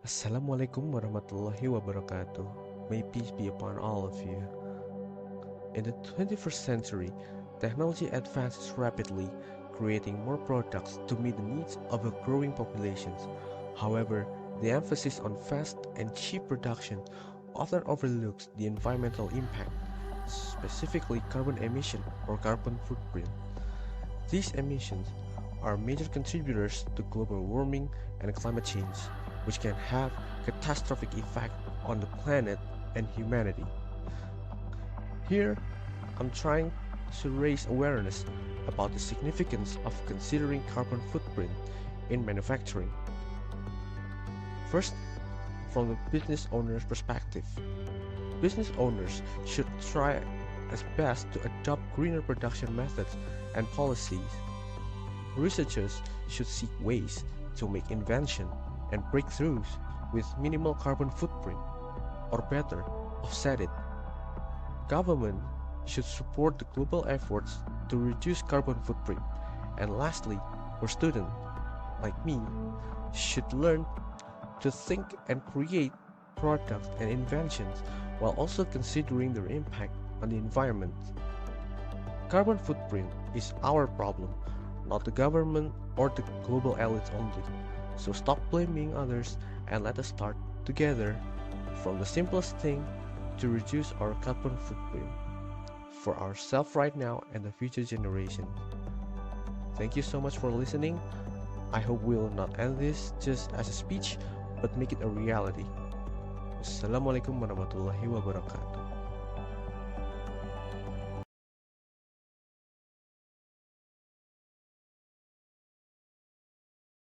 Assalamualaikum warahmatullahi wabarakatuh. May peace be upon all of you. In the 21st century, technology advances rapidly, creating more products to meet the needs of a growing populations. However, the emphasis on fast and cheap production often overlooks the environmental impact, specifically carbon emission or carbon footprint. These emissions are major contributors to global warming and climate change, which can have catastrophic effect on the planet and humanity. Here, I'm trying to raise awareness about the significance of considering carbon footprint in manufacturing. First, from the business owner's perspective. Business owners should try as best to adopt greener production methods and policies. Researchers should seek ways to make invention and breakthroughs with minimal carbon footprint, or better, offset it. Government should support the global efforts to reduce carbon footprint. And lastly, for students like me should learn to think and create products and inventions while also considering their impact on the environment. Carbon footprint is our problem, not the government or the global elites only. So stop blaming others and let us start together from the simplest thing to reduce our carbon footprint for ourselves right now and the future generation. Thank you so much for listening. I hope we'll not end this just as a speech, but make it a reality. Wassalamualaikum warahmatullahi wabarakatuh.